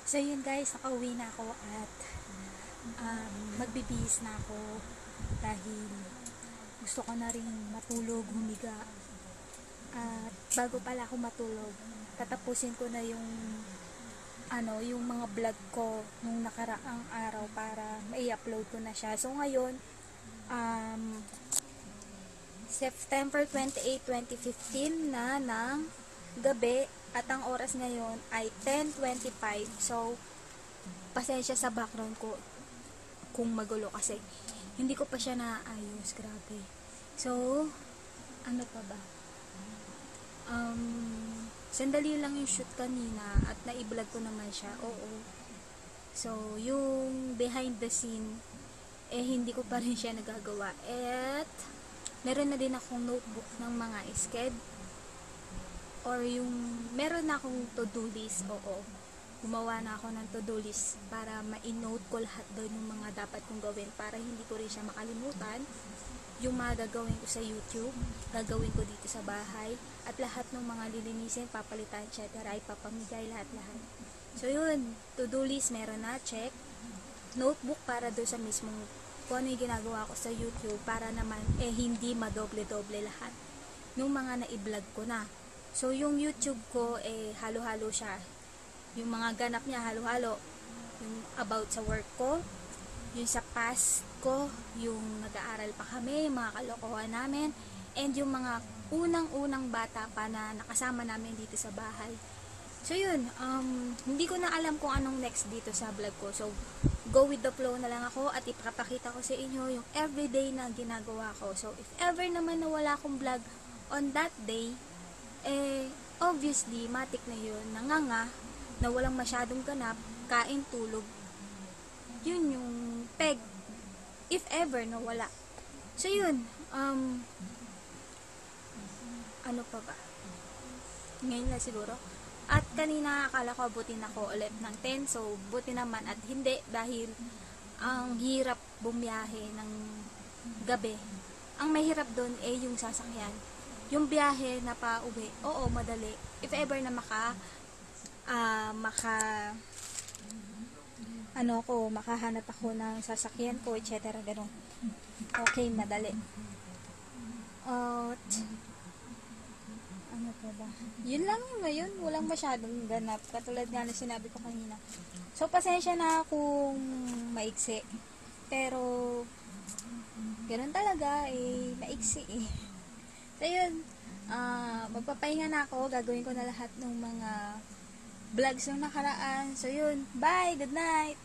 So, yun guys, nakauwi na ako at magbibihis na ako dahil gusto ko na rin matulog, humiga. At bago pala ako matulog, tatapusin ko na yung mga vlog ko nung nakaraang araw para mai-upload ko na siya. So ngayon, September 28, 2015 na ng gabi at ang oras ngayon ay 10:25. So pasensya sa background ko kung magulo kasi hindi ko pa siya naayos, grabe. So ano pa ba, sandali lang yung shoot kanina at na-vlog ko naman siya, oo. So yung behind the scene hindi ko pa rin siya nagagawa at meron na din akong notebook ng mga sked or yung meron na akong to-do list, oo. Gumawa na ako ng to-do list para ma-note ko lahat doon yung mga dapat kong gawin para hindi ko rin siya makalimutan. Yung mga gagawin ko sa YouTube, gagawin ko dito sa bahay, at lahat ng mga lilinisin, papalitan, etc. ay papamigay lahat-lahat. So yun, to-do list meron na, check. Notebook para doon sa mismong kung ano yung ginagawa ko sa YouTube para naman hindi madoble-doble lahat yung mga na-vlog ko na. So yung YouTube ko halo-halo siya. Yung mga ganap niya halo-halo. Yung about sa work ko, yung sa past ko, yung nag-aaral pa kami, yung mga kalokohan namin, and yung mga unang-unang bata pa na nakasama namin dito sa bahay. So yun, hindi ko na alam kung anong next dito sa vlog ko. So go with the flow na lang ako at ipapakita ko sa inyo yung everyday na ginagawa ko. So if ever naman na wala akong vlog on that day, obviously matik na yun, nanganga, na walang masyadong ganap, kain, tulog. Yun yung peg, if ever na wala. So yun, ano pa ba? Ngayon na siguro. At kanina akala ko abutin ako ulit ng 10, so buti naman at hindi dahil ang hirap bumiyahe ng gabi. Ang mahirap doon yung sasakyan. Yung biyahe na pa uwi, oo, madali. If ever na makahanap ako ng sasakyan ko, etc. Ganun. Okay, madali. At ano pa ba? Yun lang yung ngayon. Walang masyadong ganap. Katulad nga na sinabi ko kanina. So, pasensya na kung maiksi. Pero, ganun talaga eh. Maiksi eh. So, yun. Magpapahinga na ako. Gagawin ko na lahat ng mga vlogs ng nakaraan. So, yun. Bye! Good night!